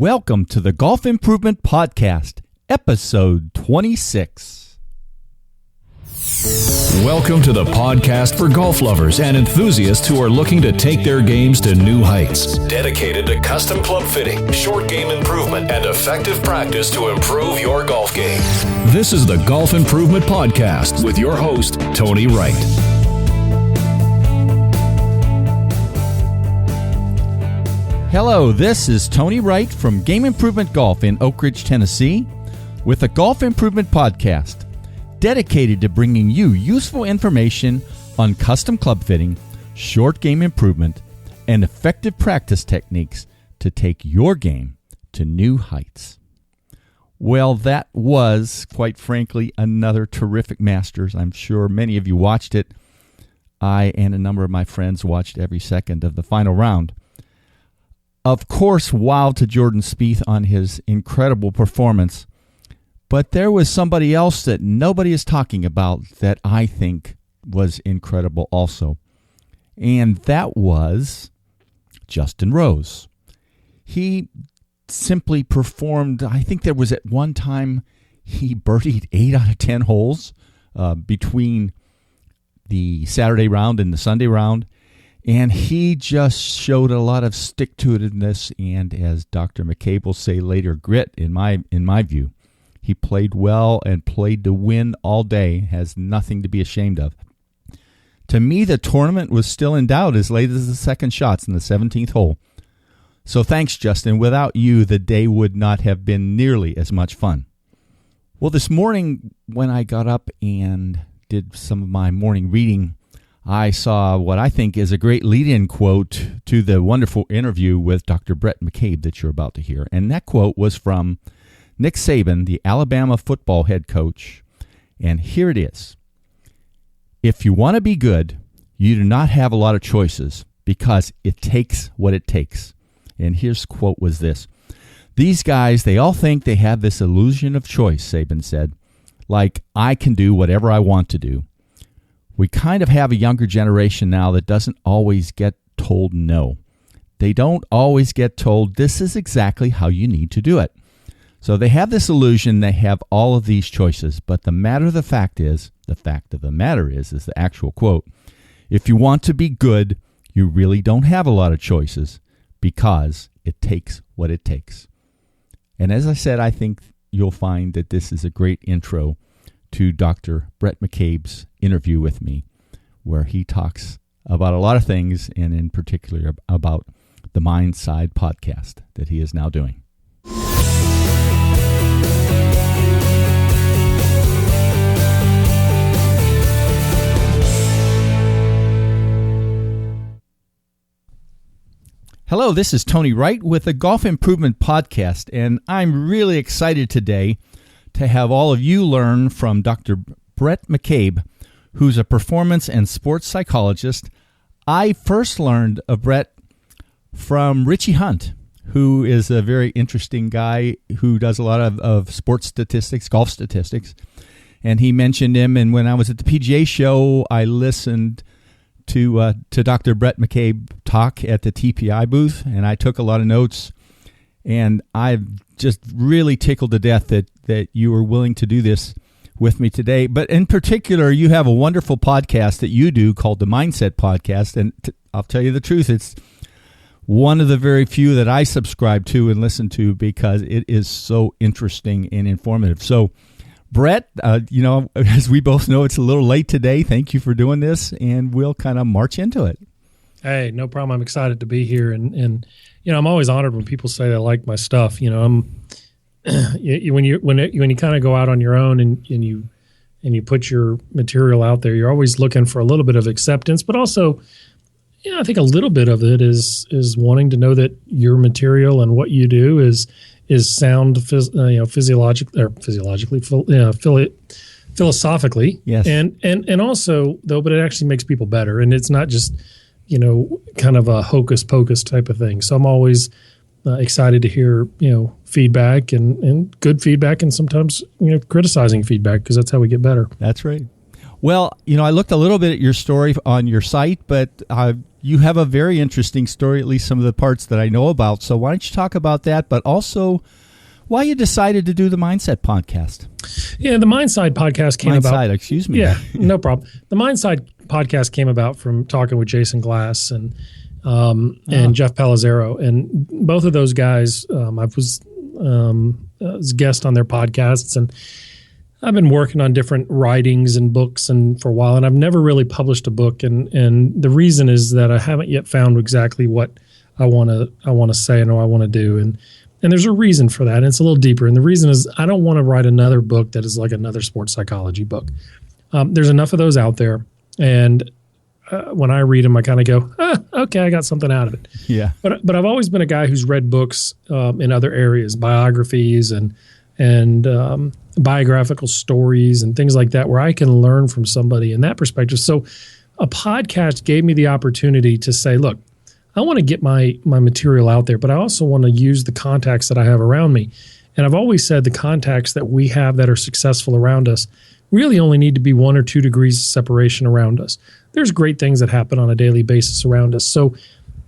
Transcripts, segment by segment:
Welcome to the Golf Improvement Podcast, episode 26. Welcome to the podcast for golf lovers and enthusiasts who are looking to take their games to new heights. Dedicated to custom club fitting, short game improvement, and effective practice to improve your golf game. This is the Golf Improvement Podcast with your host, Tony Wright. Hello, this is Tony Wright from Game Improvement Golf in Oak Ridge, Tennessee, with the Golf Improvement Podcast, dedicated to bringing you useful information on custom club fitting, short game improvement, and effective practice techniques to take your game to new heights. Well, that was, quite frankly, another terrific Masters. I'm sure many of you watched it. I and a number of my friends watched every second of the final round. Of course, wow to Jordan Spieth on his incredible performance, but there was somebody else that nobody is talking about that I think was incredible also, and that was Justin Rose. He simply performed. I think there was at one time he birdied 8 out of 10 holes between the Saturday round and the Sunday round. And he just showed a lot of stick-to-itiveness and, as Dr. McCabe will say later, grit in my view. He played well and played to win all day, has nothing to be ashamed of. To me, the tournament was still in doubt as late as the second shots in the 17th hole. So thanks, Justin. Without you, the day would not have been nearly as much fun. Well, this morning when I got up and did some of my morning reading, I saw what I think is a great lead-in quote to the wonderful interview with Dr. Bhrett McCabe that you're about to hear. And that quote was from Nick Saban, the Alabama football head coach. And here it is. If you want to be good, you do not have a lot of choices because it takes what it takes. And his quote was this. These guys, they all think they have this illusion of choice, Saban said. Like, I can do whatever I want to do. We kind of have a younger generation now that doesn't always get told no. They don't always get told this is exactly how you need to do it. So they have this illusion they have all of these choices, but the fact of the matter is the actual quote, if you want to be good, you really don't have a lot of choices because it takes what it takes. And as I said, I think you'll find that this is a great intro to Dr. Bhrett McCabe's interview with me, where he talks about a lot of things, and in particular about the Mindside podcast that he is now doing. Hello, this is Tony Wright with the Golf Improvement Podcast, and I'm really excited today to have all of you learn from Dr. Bhrett McCabe, who's a performance and sports psychologist. I first learned of Bhrett from Richie Hunt, who is a very interesting guy who does a lot of sports statistics, golf statistics. And he mentioned him, and when I was at the PGA show, I listened to Dr. Bhrett McCabe talk at the TPI booth, and I took a lot of notes. And I'm just really tickled to death that you were willing to do this with me today. But in particular, you have a wonderful podcast that you do called the Mindset Podcast. And I'll tell you the truth, it's one of the very few that I subscribe to and listen to because it is so interesting and informative. So, Bhrett, as we both know, it's a little late today. Thank you for doing this, and we'll kind of march into it. Hey, no problem. I'm excited to be here, and I'm always honored when people say they like my stuff. When you kind of go out on your own and you put your material out there, you're always looking for a little bit of acceptance, but also, I think a little bit of it is wanting to know that your material and what you do is sound, philosophically, yes, and also though, but it actually makes people better, and it's not just kind of a hocus pocus type of thing. So I'm always excited to hear, feedback and good feedback, and sometimes, criticizing feedback, because that's how we get better. That's right. Well, I looked a little bit at your story on your site, but you have a very interesting story, at least some of the parts that I know about. So why don't you talk about that, but also why you decided to do the Mindset podcast? Yeah, the Mindside podcast came about. Mindside, excuse me. Yeah, no problem. The Mindside podcast came about from talking with Jason Glass and Jeff Palazzaro, and both of those guys. I was a guest on their podcasts, and I've been working on different writings and books and for a while, and I've never really published a book. And the reason is that I haven't yet found exactly what I want to say and what I want to do. And there's a reason for that. And it's a little deeper. And the reason is I don't want to write another book that is like another sports psychology book. There's enough of those out there. And when I read them, I kind of go, okay, I got something out of it. Yeah. But I've always been a guy who's read books in other areas, biographies and biographical stories and things like that, where I can learn from somebody in that perspective. So a podcast gave me the opportunity to say, look, I want to get my material out there, but I also want to use the contacts that I have around me. And I've always said the contacts that we have that are successful around us really only need to be 1 or 2 degrees of separation around us. There's great things that happen on a daily basis around us. So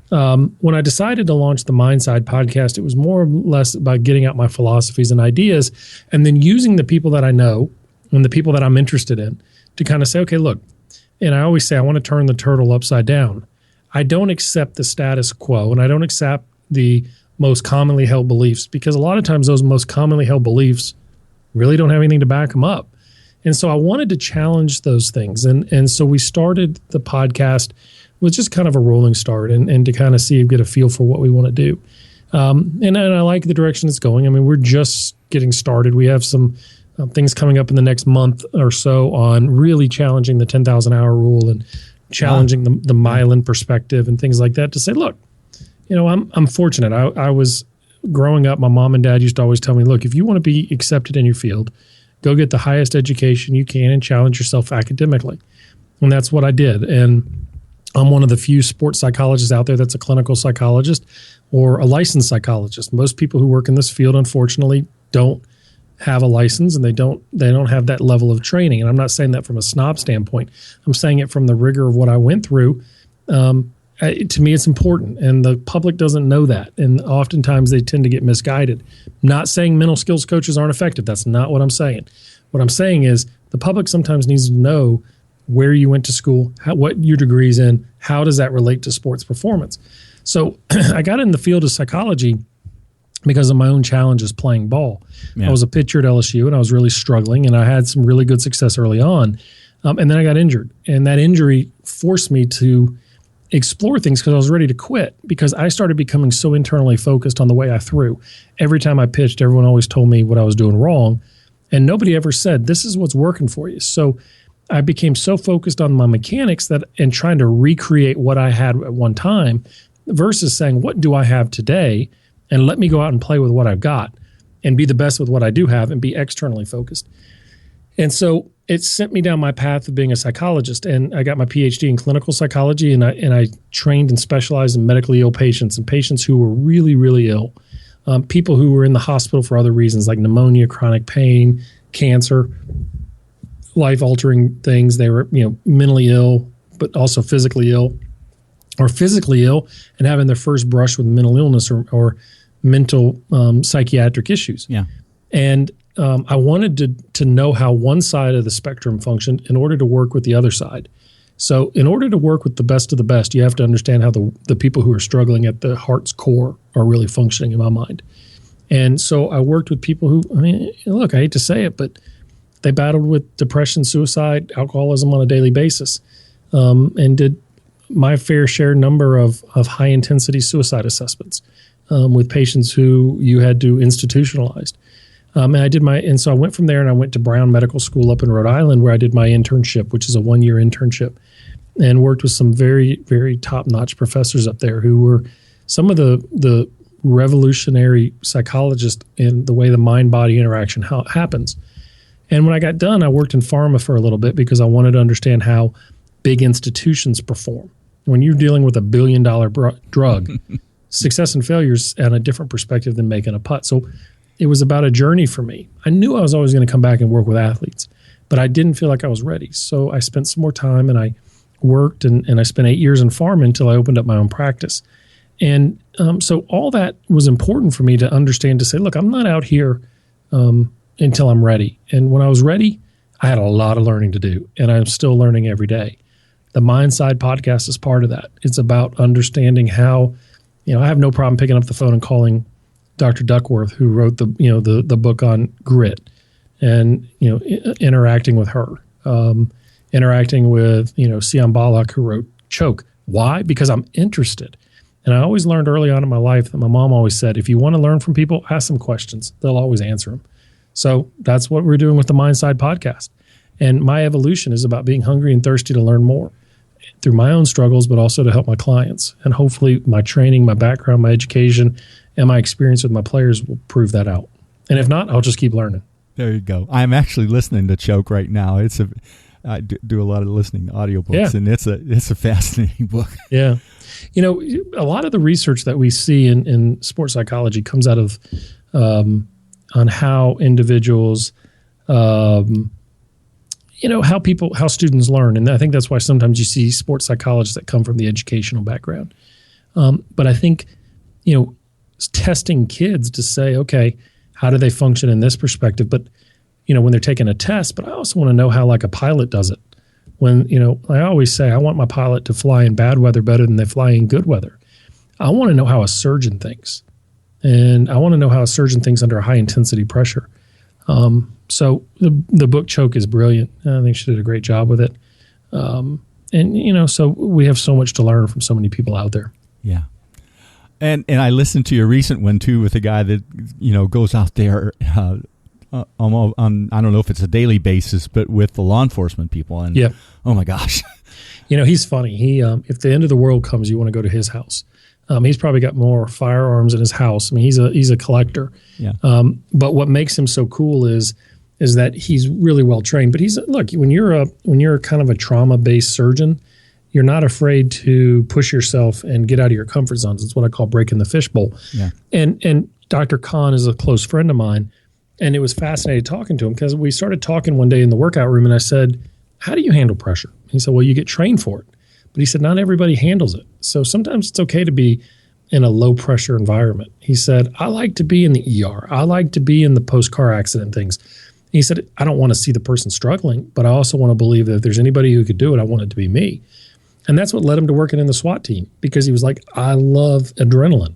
when I decided to launch the Mindside podcast, it was more or less about getting out my philosophies and ideas and then using the people that I know and the people that I'm interested in to kind of say, okay, look, and I always say I want to turn the turtle upside down. I don't accept the status quo, and I don't accept the most commonly held beliefs, because a lot of times those most commonly held beliefs really don't have anything to back them up. And so I wanted to challenge those things. And so we started the podcast with just kind of a rolling start and to kind of get a feel for what we want to do. And I like the direction it's going. I mean, we're just getting started. We have some things coming up in the next month or so on really challenging the 10,000 hour rule and challenging the Mylan perspective and things like that to say, look, I'm fortunate. I was growing up, my mom and dad used to always tell me, look, if you want to be accepted in your field, go get the highest education you can and challenge yourself academically. And that's what I did. And I'm one of the few sports psychologists out there that's a clinical psychologist or a licensed psychologist. Most people who work in this field, unfortunately, don't have a license and they don't have that level of training. And I'm not saying that from a snob standpoint. I'm saying it from the rigor of what I went through. To me, it's important, and the public doesn't know that. And oftentimes they tend to get misguided. Not saying mental skills coaches aren't effective. That's not what I'm saying. What I'm saying is the public sometimes needs to know where you went to school, what your degree's in, how does that relate to sports performance. So I got in the field of psychology because of my own challenges playing ball. Yeah. I was a pitcher at LSU, and I was really struggling, and I had some really good success early on. And then I got injured, and that injury forced me to explore things because I was ready to quit, because I started becoming so internally focused on the way I threw. Every time I pitched, everyone always told me what I was doing wrong, and nobody ever said, this is what's working for you. So I became so focused on my mechanics and trying to recreate what I had at one time versus saying, what do I have today? And let me go out and play with what I've got and be the best with what I do have and be externally focused. And so it sent me down my path of being a psychologist, and I got my PhD in clinical psychology, and I trained and specialized in medically ill patients and patients who were really, really ill, people who were in the hospital for other reasons like pneumonia, chronic pain, cancer, life-altering things. They were mentally ill, but also physically ill, or physically ill and having their first brush with mental illness or mental psychiatric issues. Yeah. And I wanted to know how one side of the spectrum functioned in order to work with the other side. So in order to work with the best of the best, you have to understand how the people who are struggling at the heart's core are really functioning, in my mind. And so I worked with people who, look, I hate to say it, but they battled with depression, suicide, alcoholism on a daily basis, and did my fair share number of high-intensity suicide assessments with patients who you had to institutionalize. And so I went from there and I went to Brown Medical School up in Rhode Island, where I did my internship, which is a 1-year internship, and worked with some very, very top-notch professors up there who were some of the revolutionary psychologists in the way the mind-body interaction happens. And when I got done, I worked in pharma for a little bit because I wanted to understand how big institutions perform. When you're dealing with $1 billion drug, success and failure is at a different perspective than making a putt. So it was about a journey for me. I knew I was always going to come back and work with athletes. but I didn't feel like I was ready. So I spent some more time, and I worked, and I spent 8 years in pharma until I opened up my own practice. And so all that was important for me to understand, to say, look, I'm not out here until I'm ready. And when I was ready, I had a lot of learning to do, and I'm still learning every day. The Mindside podcast is part of that. It's about understanding how, I have no problem picking up the phone and calling Dr. Duckworth, who wrote the book on grit, and interacting with her, interacting with Sian Balak, who wrote Choke. Why? Because I'm interested. And I always learned early on in my life that my mom always said, if you want to learn from people, ask them questions. They'll always answer them. So that's what we're doing with the Mindside podcast. And my evolution is about being hungry and thirsty to learn more through my own struggles, but also to help my clients. And hopefully my training, my background, my education, and my experience with my players will prove that out. And if not, I'll just keep learning. There you go. I'm actually listening to Choke right now. I do a lot of listening to audiobooks, and it's a fascinating book. Yeah. A lot of the research that we see in sports psychology comes out of on how individuals, how students learn. And I think that's why sometimes you see sports psychologists that come from the educational background. But I think, testing kids to say, okay, how do they function in this perspective? But, when they're taking a test, but I also want to know how like a pilot does it. When, I always say I want my pilot to fly in bad weather better than they fly in good weather. I want to know how a surgeon thinks. And I want to know how a surgeon thinks under high intensity pressure. So the book Choke is brilliant. I think she did a great job with it. So we have so much to learn from so many people out there. Yeah. And I listened to your recent one too, with a guy that, goes out there, on, I don't know if it's a daily basis, but with the law enforcement people. And yeah. Oh my gosh. He's funny. He, if the end of the world comes, you want to go to his house. He's probably got more firearms in his house. I mean, he's a collector. Yeah. But what makes him so cool is that he's really well trained. But when you're kind of a trauma-based surgeon, you're not afraid to push yourself and get out of your comfort zones. It's what I call breaking the fishbowl. Yeah. And Dr. Khan is a close friend of mine, and it was fascinating talking to him because we started talking one day in the workout room, and I said, "How do you handle pressure?" He said, "Well, you get trained for it." But he said, not everybody handles it. So sometimes it's okay to be in a low pressure environment. He said, I like to be in the ER. I like to be in the post-car accident things. He said, I don't want to see the person struggling, but I also want to believe that if there's anybody who could do it, I want it to be me. And that's what led him to working in the SWAT team, because he was like, I love adrenaline.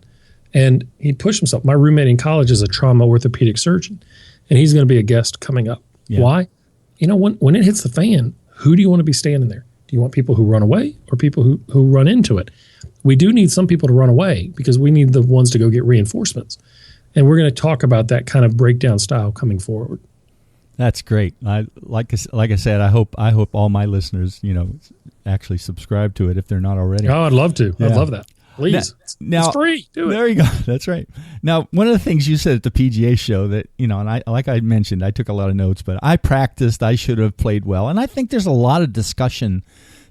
And he pushed himself. My roommate in college is a trauma orthopedic surgeon, and he's going to be a guest coming up. Yeah. Why? When it hits the fan, who do you want to be standing there? Do you want people who run away or people who run into it? We do need some people to run away because we need the ones to go get reinforcements. And we're going to talk about that kind of breakdown style coming forward. That's great. Like I said, I hope all my listeners, actually subscribe to it if they're not already. Oh, I'd love to. Yeah. I'd love that. Please. Now, it's free. Do it. There you go. That's right. Now, one of the things you said at the PGA show that, and like I mentioned, I took a lot of notes, but I practiced, I should have played well. And I think there's a lot of discussion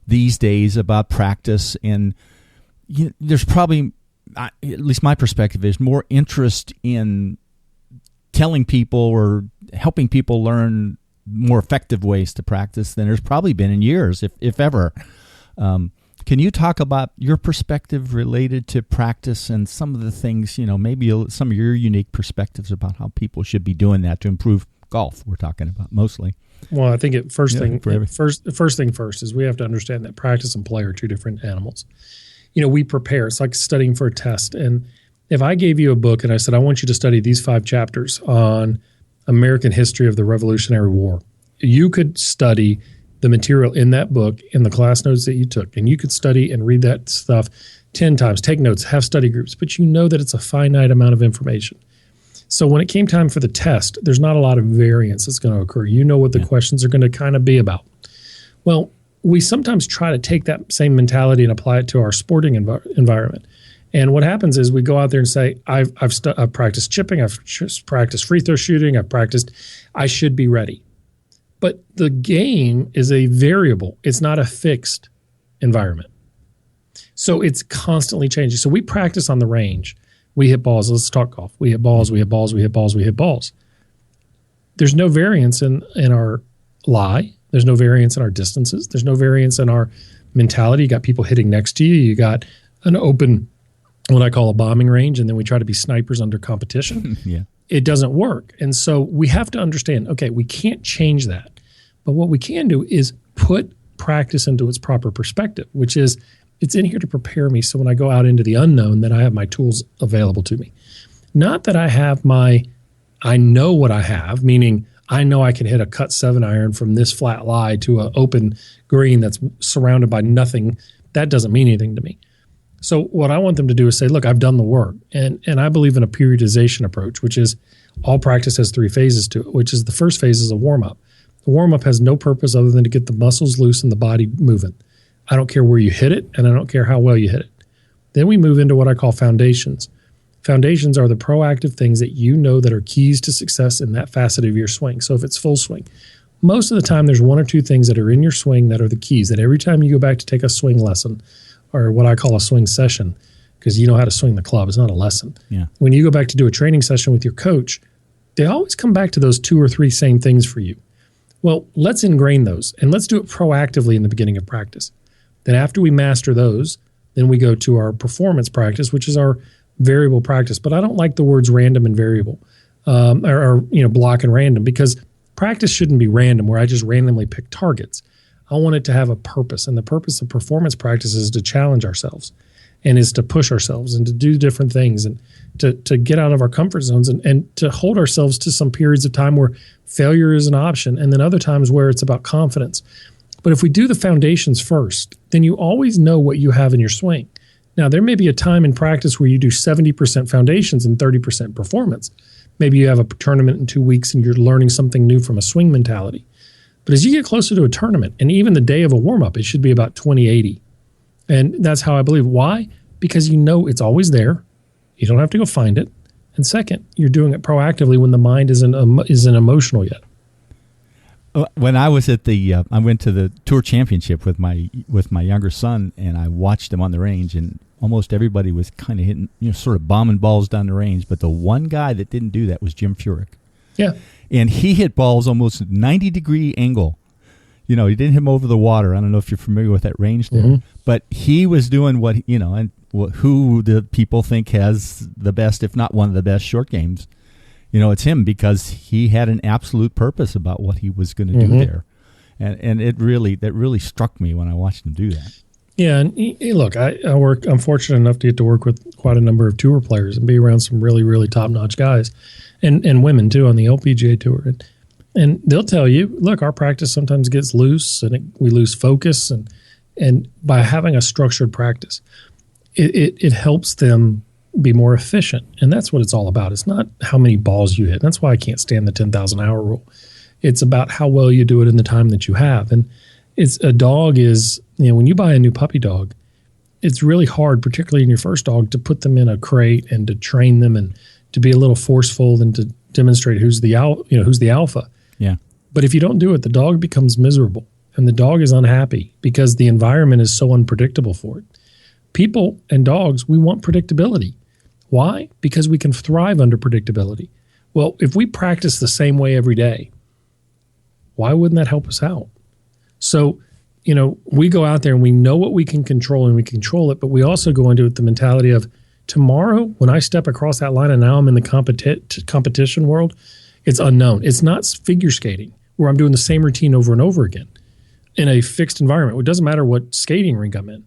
these days about practice, and there's probably, at least my perspective is, more interest in telling people or helping people learn more effective ways to practice than there's probably been in years, if ever. Can you talk about your perspective related to practice and some of the things, maybe some of your unique perspectives about how people should be doing that to improve golf? We're talking about mostly. Well, I think first thing first is we have to understand that practice and play are two different animals. We prepare. It's like studying for a test. And if I gave you a book and I said, I want you to study these 5 chapters on American history of the Revolutionary War, you could study the material in that book in the class notes that you took, and you could study and read that stuff 10 times, take notes, have study groups, but you know that it's a finite amount of information. So when it came time for the test, there's not a lot of variance that's going to occur. You know what the questions are going to kind of be about. Well, we sometimes try to take that same mentality and apply it to our sporting environment. And what happens is we go out there and say, I've practiced chipping, I've practiced free throw shooting, I should be ready. But the game is a variable. It's not a fixed environment. So it's constantly changing. So we practice on the range. We hit balls. Let's talk golf. We hit balls, we hit balls, we hit balls, we hit balls. There's no variance in our lie. There's no variance in our distances. There's no variance in our mentality. You got people hitting next to you. You got an open, what I call a bombing range, and then we try to be snipers under competition. Yeah. It doesn't work. And so we have to understand, okay, we can't change that. But what we can do is put practice into its proper perspective, which is it's in here to prepare me so when I go out into the unknown that I have my tools available to me. Not that I know what I have, meaning I know I can hit a cut 7-iron from this flat lie to an open green that's surrounded by nothing. That doesn't mean anything to me. So what I want them to do is say, look, I've done the work. And I believe in a periodization approach, which is all practice has 3 phases to it, which is the first phase is a warm-up. The warm-up has no purpose other than to get the muscles loose and the body moving. I don't care where you hit it, and I don't care how well you hit it. Then we move into what I call foundations. Foundations are the proactive things that you know that are keys to success in that facet of your swing. So if it's full swing, most of the time there's 1 or 2 things that are in your swing that are the keys, that every time you go back to take a swing lesson, or what I call a swing session, because you know how to swing the club. It's not a lesson. Yeah. When you go back to do a training session with your coach, they always come back to those 2 or 3 same things for you. Well, let's ingrain those, and let's do it proactively in the beginning of practice. Then after we master those, then we go to our performance practice, which is our variable practice. But I don't like the words random and variable, or block and random, because practice shouldn't be random where I just randomly pick targets. I want it to have a purpose, and the purpose of performance practice is to challenge ourselves and is to push ourselves and to do different things and to get out of our comfort zones and to hold ourselves to some periods of time where failure is an option and then other times where it's about confidence. But if we do the foundations first, then you always know what you have in your swing. Now, there may be a time in practice where you do 70% foundations and 30% performance. Maybe you have a tournament in 2 weeks and you're learning something new from a swing mentality. But as you get closer to a tournament, and even the day of a warm-up, it should be about 20-80. And that's how I believe. Why? Because you know it's always there. You don't have to go find it. And second, you're doing it proactively when the mind isn't emotional yet. When I was at I went to the Tour Championship with my younger son, and I watched him on the range, and almost everybody was kind of hitting, sort of bombing balls down the range. But the one guy that didn't do that was Jim Furyk. Yeah. And he hit balls almost 90-degree angle. He didn't hit them over the water. I don't know if you're familiar with that range there. Mm-hmm. But he was doing what, and who the people think has the best, if not one of the best short games. It's him, because he had an absolute purpose about what he was going to do there. And that really struck me when I watched him do that. Yeah, and look, I'm fortunate enough to get to work with quite a number of tour players and be around some really, really top-notch guys and women too on the LPGA tour. And they'll tell you, look, our practice sometimes gets loose and we lose focus. And by having a structured practice, it helps them be more efficient. And that's what it's all about. It's not how many balls you hit. That's why I can't stand the 10,000-hour rule. It's about how well you do it in the time that you have. And when you buy a new puppy dog, it's really hard, particularly in your first dog, to put them in a crate and to train them and to be a little forceful and to demonstrate who's the alpha. Yeah. But if you don't do it, the dog becomes miserable and the dog is unhappy because the environment is so unpredictable for it. People and dogs, we want predictability. Why? Because we can thrive under predictability. Well, if we practice the same way every day, why wouldn't that help us out? So, we go out there and we know what we can control and we control it, but we also go into it the mentality of tomorrow when I step across that line and now I'm in the competition world, it's unknown. It's not figure skating where I'm doing the same routine over and over again in a fixed environment. It doesn't matter what skating rink I'm in.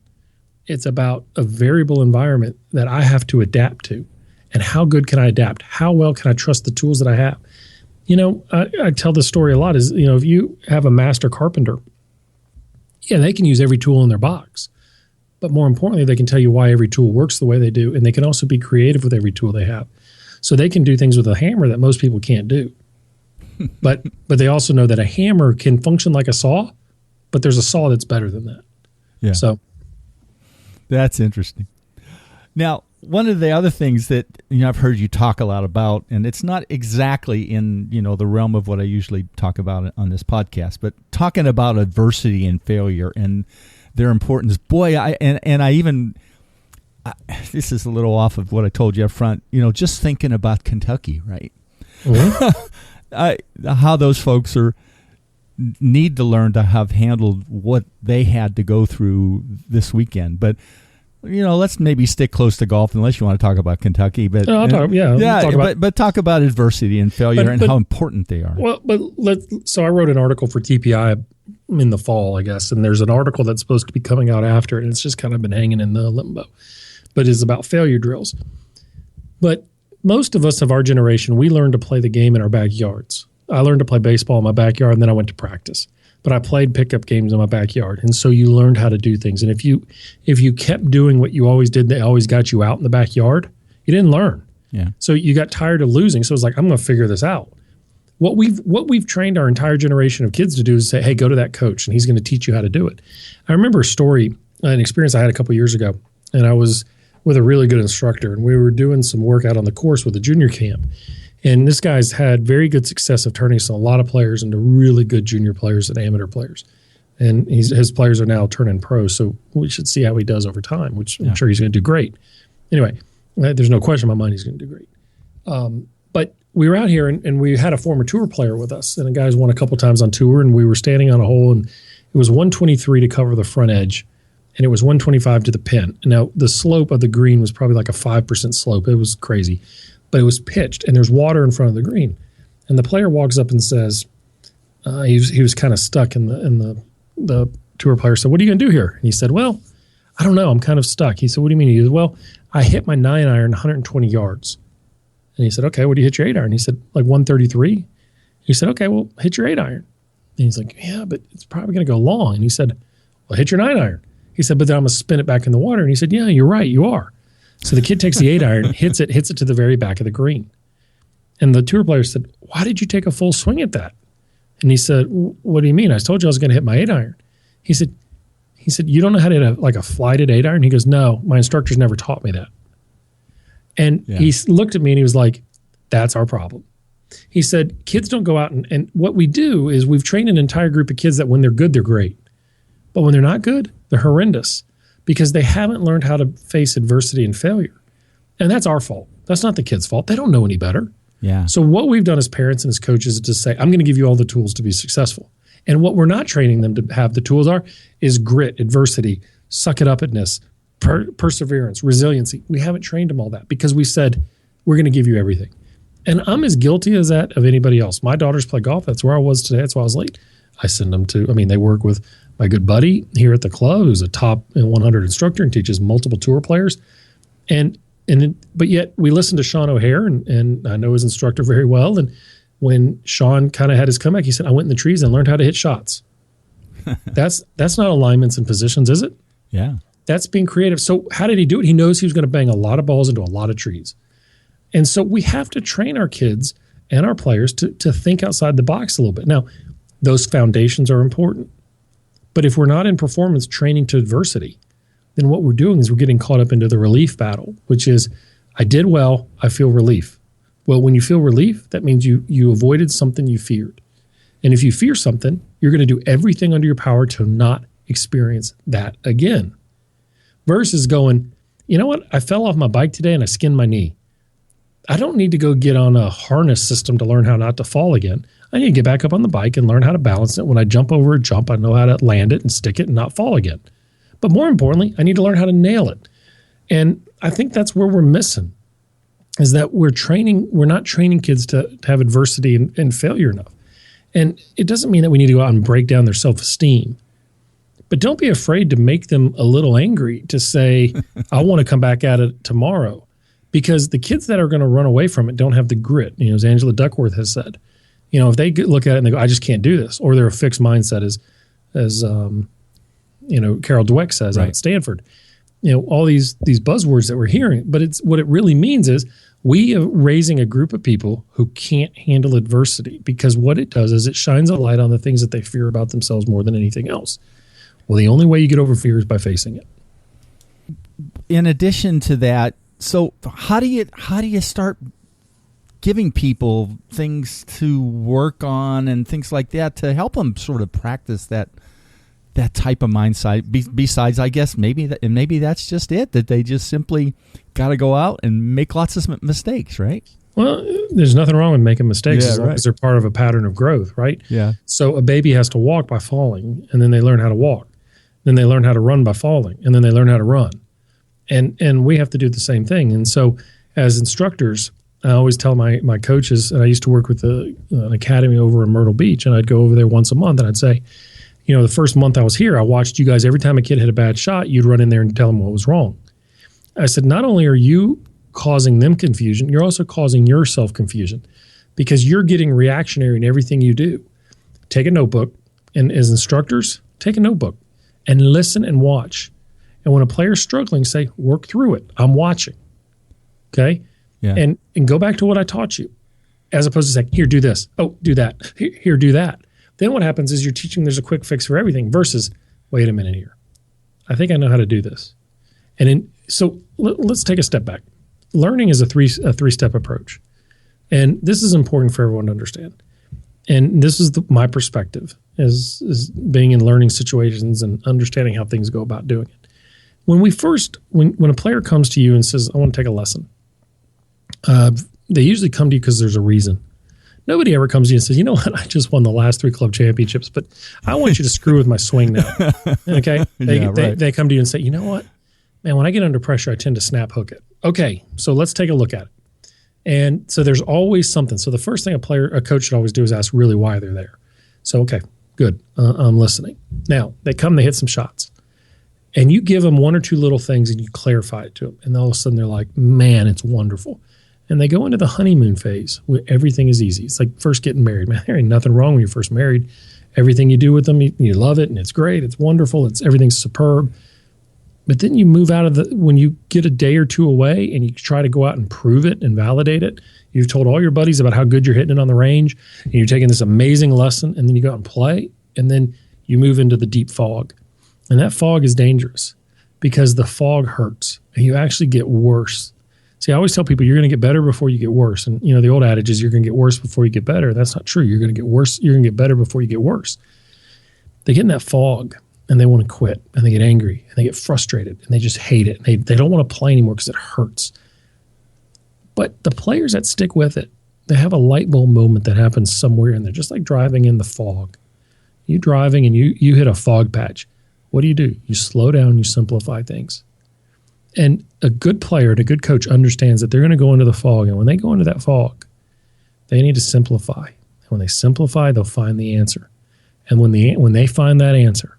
It's about a variable environment that I have to adapt to. And how good can I adapt? How well can I trust the tools that I have? I tell this story a lot is, if you have a master carpenter, they can use every tool in their box. But more importantly, they can tell you why every tool works the way they do. And they can also be creative with every tool they have. So they can do things with a hammer that most people can't do. But they also know that a hammer can function like a saw, but there's a saw that's better than that. Yeah. So that's interesting. Now, one of the other things that I've heard you talk a lot about, and it's not exactly in the realm of what I usually talk about on this podcast, but talking about adversity and failure and their importance. Boy, this is a little off of what I told you up front. Just thinking about Kentucky, right? Mm-hmm. How those folks are need to learn to have handled what they had to go through this weekend. But let's maybe stick close to golf, unless you want to talk about Kentucky. But I'll talk, but talk about adversity and failure and how important they are. Well, so I wrote an article for TPI in the fall, I guess, and there's an article that's supposed to be coming out after it, and it's just kind of been hanging in the limbo. But it's about failure drills. But most of us of our generation, we learned to play the game in our backyards. I learned to play baseball in my backyard, and then I went to practice. But I played pickup games in my backyard, and so you learned how to do things. And if you kept doing what you always did, they always got you out in the backyard, you didn't learn. Yeah. So you got tired of losing. So it's like, I'm going to figure this out. What we've trained our entire generation of kids to do is say, hey, go to that coach, and he's going to teach you how to do it. I remember a story, an experience I had a couple years ago, and I was with a really good instructor, and we were doing some work out on the course with a junior camp. And this guy's had very good success of turning a lot of players into really good junior players and amateur players. And his players are now turning pro, so we should see how he does over time, which I'm sure he's going to do great. Anyway, there's no question in my mind he's going to do great. But we were out here, and we had a former tour player with us, and the guy's won a couple times on tour, and we were standing on a hole, and it was 123 to cover the front edge, and it was 125 to the pin. Now, the slope of the green was probably like a 5% slope. It was crazy. But it was pitched, and there's water in front of the green. And the player walks up and says, he was kind of stuck, and the tour player said, what are you going to do here? And he said, well, I don't know. I'm kind of stuck. He said, what do you mean? He said, well, I hit my 9-iron 120 yards. And he said, okay, what do you hit your 8-iron? He said, like 133. He said, okay, well, hit your 8-iron. And he's like, yeah, but it's probably going to go long. And he said, well, hit your 9-iron. He said, but then I'm going to spin it back in the water. And he said, yeah, you're right, you are. So the kid takes the 8-iron, hits it to the very back of the green. And the tour player said, why did you take a full swing at that? And he said, what do you mean? I told you I was going to hit my 8-iron. He said, you don't know how to hit a flighted 8-iron? He goes, no, my instructors never taught me that. And he looked at me and he was like, that's our problem. He said, kids don't go out and what we do is we've trained an entire group of kids that when they're good, they're great. But when they're not good, they're horrendous because they haven't learned how to face adversity and failure. And that's our fault. That's not the kids' fault. They don't know any better. Yeah. So what we've done as parents and as coaches is to say, I'm going to give you all the tools to be successful. And what we're not training them to have the tools is grit, adversity, suck-it-up-itness, perseverance, resiliency. We haven't trained them all that because we said, we're going to give you everything. And I'm as guilty as that of anybody else. My daughters play golf. That's where I was today. That's why I was late. I send them they work with my good buddy here at the club who's a top 100 instructor and teaches multiple tour players. But yet we listen to Sean O'Hare, and I know his instructor very well. And when Sean kind of had his comeback, he said, I went in the trees and learned how to hit shots. That's not alignments and positions, is it? Yeah. That's being creative. So how did he do it? He knows he was going to bang a lot of balls into a lot of trees. And so we have to train our kids and our players to think outside the box a little bit. Now, those foundations are important. But if we're not in performance training to adversity, then what we're doing is we're getting caught up into the relief battle, which is, I did well, I feel relief. Well, when you feel relief, that means you avoided something you feared. And if you fear something, you're going to do everything under your power to not experience that again. Versus going, you know what? I fell off my bike today and I skinned my knee. I don't need to go get on a harness system to learn how not to fall again. I need to get back up on the bike and learn how to balance it. When I jump over a jump, I know how to land it and stick it and not fall again. But more importantly, I need to learn how to nail it. And I think that's where we're missing, is that we're not training kids to have adversity and failure enough. And it doesn't mean that we need to go out and break down their self-esteem. But don't be afraid to make them a little angry, to say, I want to come back at it tomorrow. Because the kids that are going to run away from it don't have the grit, as Angela Duckworth has said. If they look at it and they go, I just can't do this, or they're a fixed mindset, as Carol Dweck says out at Stanford. All these buzzwords that we're hearing, but what it really means is we are raising a group of people who can't handle adversity, because what it does is it shines a light on the things that they fear about themselves more than anything else. Well, the only way you get over fear is by facing it. In addition to that, so how do you start giving people things to work on and things like that to help them sort of practice that type of mindset? Besides, I guess maybe that's just it, that they just simply got to go out and make lots of mistakes, right? Well, there's nothing wrong with making mistakes as long right. as they're part of a pattern of growth, right? Yeah. So a baby has to walk by falling, and then they learn how to walk. Then they learn how to run by falling, and then they learn how to run. And we have to do the same thing. And so as instructors, I always tell my coaches, and I used to work with an academy over in Myrtle Beach, and I'd go over there once a month, and I'd say, the first month I was here, I watched you guys, every time a kid hit a bad shot, you'd run in there and tell them what was wrong. I said, not only are you causing them confusion, you're also causing yourself confusion because you're getting reactionary in everything you do. Take a notebook, and as instructors, take a notebook and listen and watch. And when a player's struggling, say, work through it. I'm watching. Okay? Yeah. And go back to what I taught you, as opposed to saying, here, do this. Oh, do that. Here, do that. Then what happens is you're teaching there's a quick fix for everything versus, wait a minute here. I think I know how to do this. So let's take a step back. Learning is a three-step approach. And this is important for everyone to understand. And this is my perspective is being in learning situations and understanding how things go about doing it. When a player comes to you and says, I want to take a lesson, they usually come to you because there's a reason. Nobody ever comes to you and says, you know what, I just won the last 3 club championships, but I want you to screw with my swing now. Okay? They come to you and say, you know what, man, when I get under pressure, I tend to snap hook it. Okay, so let's take a look at it. And so there's always something. So the first thing a coach should always do is ask really why they're there. So, okay, good. I'm listening. Now, they hit some shots. And you give them 1 or 2 little things and you clarify it to them. And all of a sudden they're like, man, it's wonderful. And they go into the honeymoon phase where everything is easy. It's like first getting married. Man, there ain't nothing wrong when you're first married. Everything you do with them, you love it and it's great. It's wonderful. Everything's superb. But then you move out of when you get a day or 2 away and you try to go out and prove it and validate it. You've told all your buddies about how good you're hitting it on the range and you're taking this amazing lesson, and then you go out and play, and then you move into the deep fog. And that fog is dangerous because the fog hurts and you actually get worse. See, I always tell people you're going to get better before you get worse. And, the old adage is you're going to get worse before you get better. That's not true. You're going to get worse. You're going to get better before you get worse. They get in that fog and they want to quit and they get angry and they get frustrated and they just hate it. And they don't want to play anymore because it hurts. But the players that stick with it, they have a light bulb moment that happens somewhere and they're just like driving in the fog. You're driving and you hit a fog patch. What do? You slow down, you simplify things. And a good player and a good coach understands that they're going to go into the fog. And when they go into that fog, they need to simplify. And when they simplify, they'll find the answer. And when they find that answer,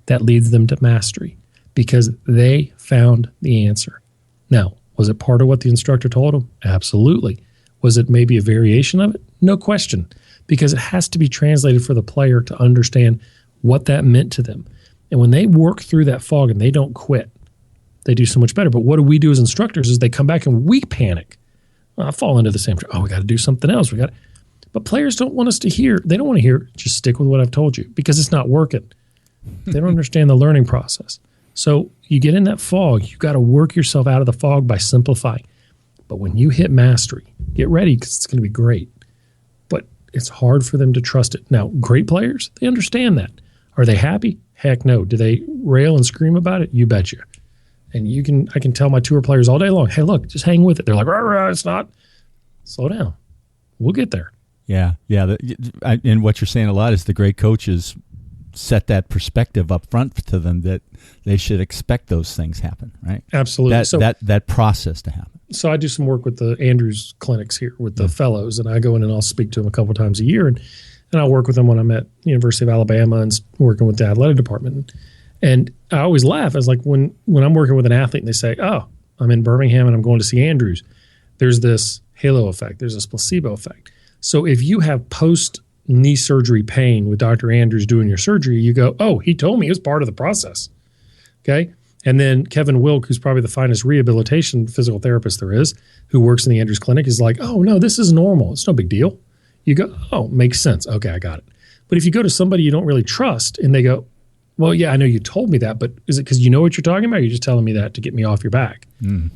that leads them to mastery because they found the answer. Now, was it part of what the instructor told them? Absolutely. Was it maybe a variation of it? No question, because it has to be translated for the player to understand what that meant to them. And when they work through that fog and they don't quit, they do so much better. But what do we do as instructors is they come back and we panic. I fall into the same, we got to do something else. But players don't want us to hear. They don't want to hear, just stick with what I've told you because it's not working. They don't understand the learning process. So you get in that fog. You've got to work yourself out of the fog by simplifying. But when you hit mastery, get ready because it's going to be great. But it's hard for them to trust it. Now, great players, they understand that. Are they happy? Heck no. Do they rail and scream about it? You betcha. And I can tell my tour players all day long, hey, look, just hang with it. They're like, rah, it's not. Slow down. We'll get there. Yeah. And what you're saying a lot is the great coaches set that perspective up front to them that they should expect those things happen, right? Absolutely. That process to happen. So I do some work with the Andrews clinics here with the fellows, and I go in and I'll speak to them a couple times a year, and I'll work with them when I'm at University of Alabama and working with the athletic department. And I always laugh. I was like, when I'm working with an athlete and they say, oh, I'm in Birmingham and I'm going to see Andrews, there's this halo effect. There's this placebo effect. So if you have post-knee surgery pain with Dr. Andrews doing your surgery, you go, oh, he told me it was part of the process. Okay? And then Kevin Wilk, who's probably the finest rehabilitation physical therapist there is, who works in the Andrews Clinic, is like, oh, no, this is normal. It's no big deal. You go, oh, makes sense. Okay, I got it. But if you go to somebody you don't really trust and they go, well, yeah, I know you told me that, but is it because you know what you're talking about? Or you're just telling me that to get me off your back. Mm.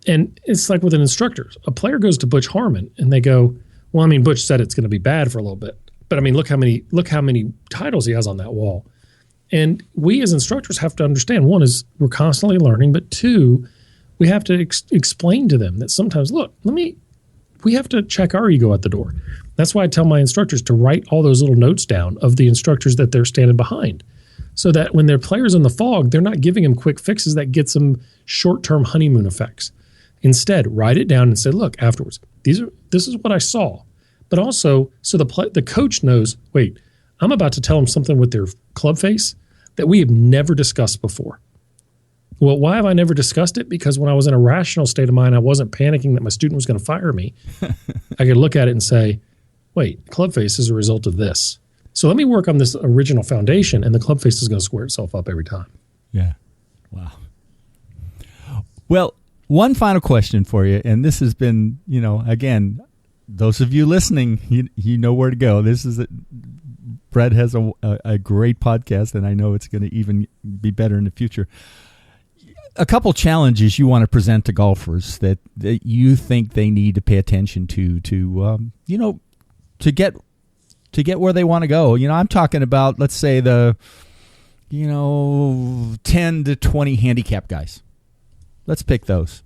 And it's like with an instructor. A player goes to Butch Harmon and they go, well, I mean, Butch said it's going to be bad for a little bit. But I mean, look how many titles he has on that wall. And we as instructors have to understand, one is we're constantly learning, but two, we have to explain to them that sometimes, look, let me we have to check our ego at the door. That's why I tell my instructors to write all those little notes down of the instructors that they're standing behind, so that when their players in the fog, they're not giving them quick fixes that gets them short-term honeymoon effects. Instead, write it down and say, look, afterwards, this is what I saw. But also, so the coach knows, wait, I'm about to tell them something with their club face that we have never discussed before. Well, why have I never discussed it? Because when I was in a rational state of mind, I wasn't panicking that my student was going to fire me. I could look at it and say, wait, club face is a result of this. So let me work on this original foundation, and the club face is going to square itself up every time. Yeah. Wow. Well, one final question for you, and this has been, again, those of you listening, you know where to go. This is Bhrett has a great podcast, and I know it's going to even be better in the future. A couple challenges you want to present to golfers that you think they need to pay attention to get where they want to go. I'm talking about, let's say, the 10 to 20 handicap guys. Let's pick those.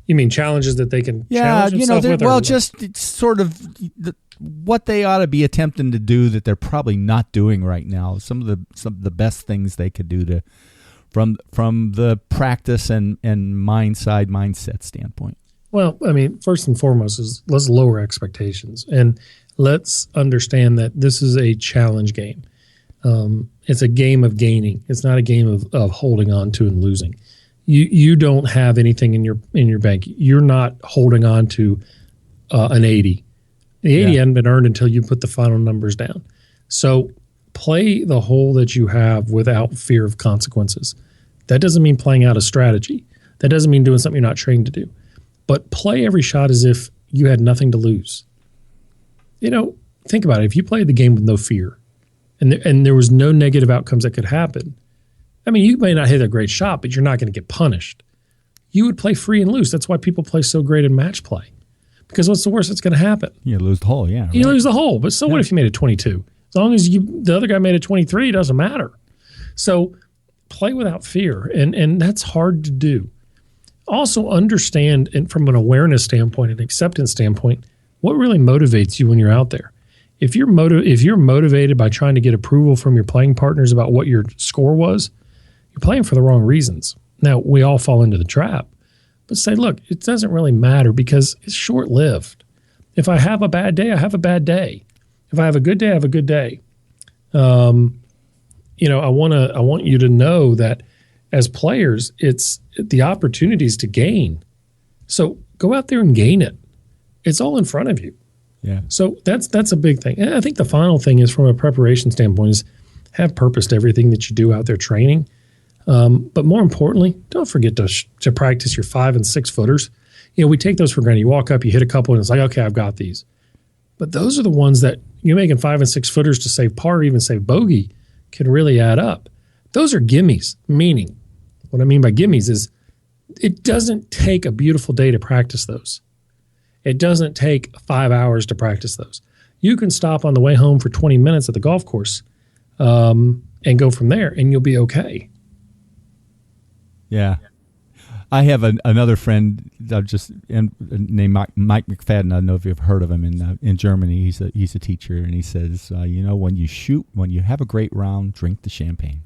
You mean challenges that they can challenge themselves with? Well, just sort of what they ought to be attempting to do that they're probably not doing right now. Some of the best things they could do from the practice and mindset standpoint. Well, I mean, first and foremost is let's lower expectations and let's understand that this is a challenge game. It's a game of gaining. It's not a game of holding on to and losing. You don't have anything in your bank. You're not holding on to an 80. The 80 hadn't been earned until you put the final numbers down. So play the hole that you have without fear of consequences. That doesn't mean playing out a strategy. That doesn't mean doing something you're not trained to do. But play every shot as if you had nothing to lose. Think about it. If you played the game with no fear and there was no negative outcomes that could happen, I mean, you may not hit a great shot, but you're not going to get punished. You would play free and loose. That's why people play so great in match play. Because what's the worst that's going to happen? You lose the hole, yeah. You lose the hole, but so what if you made it 22? As long as the other guy made it 23, it doesn't matter. So play without fear, and that's hard to do. Also understand, and from an awareness standpoint, an acceptance standpoint, what really motivates you when you're out there. If you're motivated by trying to get approval from your playing partners about what your score was, you're playing for the wrong reasons. Now, we all fall into the trap, but say, look, it doesn't really matter because it's short-lived. If I have a bad day, I have a bad day. If I have a good day, I have a good day. I want you to know that as players, it's the opportunities to gain. So go out there and gain it. It's all in front of you. Yeah. So that's a big thing. And I think the final thing is, from a preparation standpoint, is have purpose to everything that you do out there training. But more importantly, don't forget to practice your 5 and 6 footers. We take those for granted. You walk up, you hit a couple, and it's like, okay, I've got these. But those are the ones that you're making 5 and 6 footers to save par or even save bogey can really add up. Those are gimmies, meaning what I mean by gimmies is it doesn't take a beautiful day to practice those. It doesn't take 5 hours to practice those. You can stop on the way home for 20 minutes at the golf course and go from there, and you'll be okay. Yeah. I have another friend named Mike McFadden. I don't know if you've heard of him in Germany. He's a teacher, and he says, when you have a great round, drink the champagne.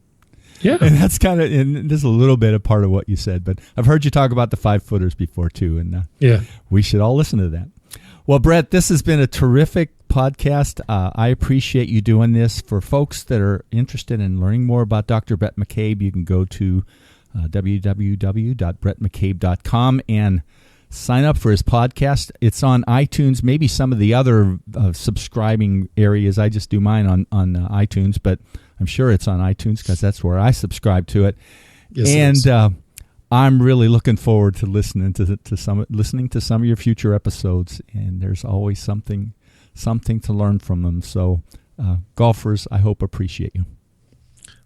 Yeah, and that's and this is a little bit a part of what you said, but I've heard you talk about the 5 footers before too, and we should all listen to that. Well, Bhrett, this has been a terrific podcast. I appreciate you doing this. For folks that are interested in learning more about Dr. Bhrett McCabe, you can go to www.brettmccabe.com and sign up for his podcast. It's on iTunes, maybe some of the other subscribing areas. I just do mine on iTunes, but I'm sure it's on iTunes because that's where I subscribe to it. Yes, and I'm really looking forward to listening to some of your future episodes. And there's always something to learn from them. So, golfers, I hope appreciate you.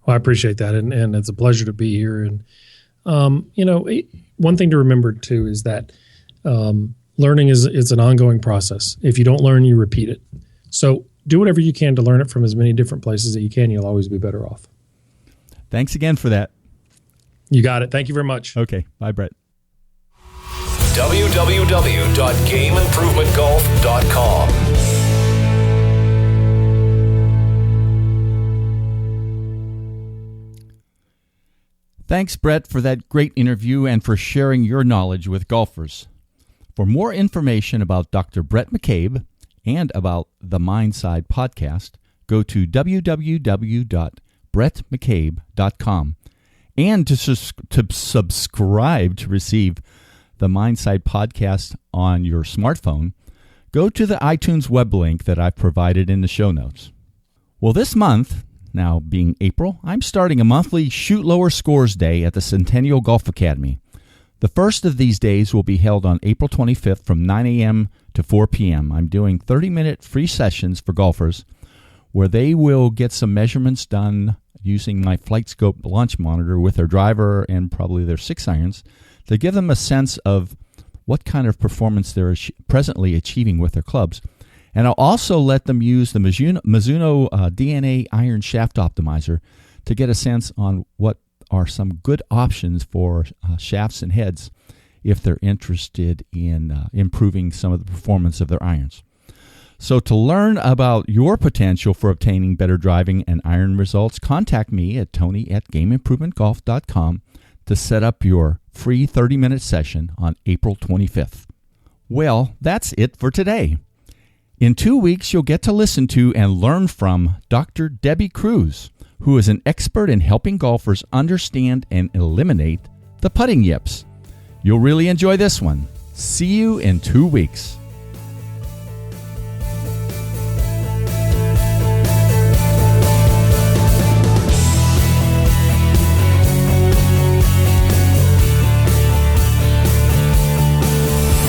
Well, I appreciate that, and it's a pleasure to be here. And one thing to remember too is that learning is an ongoing process. If you don't learn, you repeat it. So do whatever you can to learn it from as many different places that you can. You'll always be better off. Thanks again for that. You got it. Thank you very much. Okay. Bye, Bhrett. www.gameimprovementgolf.com. Thanks, Bhrett, for that great interview and for sharing your knowledge with golfers. For more information about Dr. Bhrett McCabe and about the Mindside podcast, go to www.brettmccabe.com. And to subscribe to receive the Mindside podcast on your smartphone, go to the iTunes web link that I've provided in the show notes. Well, this month, now being April, I'm starting a monthly Shoot Lower Scores Day at the Centennial Golf Academy. The first of these days will be held on April 25th from 9 a.m. to 4 p.m. I'm doing 30-minute free sessions for golfers where they will get some measurements done using my Flight Scope launch monitor with their driver and probably their 6-irons to give them a sense of what kind of performance they're presently achieving with their clubs. And I'll also let them use the Mizuno DNA Iron Shaft Optimizer to get a sense on what are some good options for shafts and heads if they're interested in improving some of the performance of their irons. So to learn about your potential for obtaining better driving and iron results, contact me at tony@gameimprovementgolf.com to set up your free 30-minute session on April 25th. Well, that's it for today. In 2 weeks, you'll get to listen to and learn from Dr. Debbie Cruz, who is an expert in helping golfers understand and eliminate the putting yips. You'll really enjoy this one. See you in 2 weeks.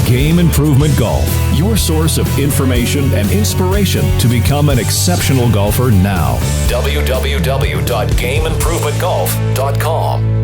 Game Improvement Golf, your source of information and inspiration to become an exceptional golfer now. www.gameimprovementgolf.com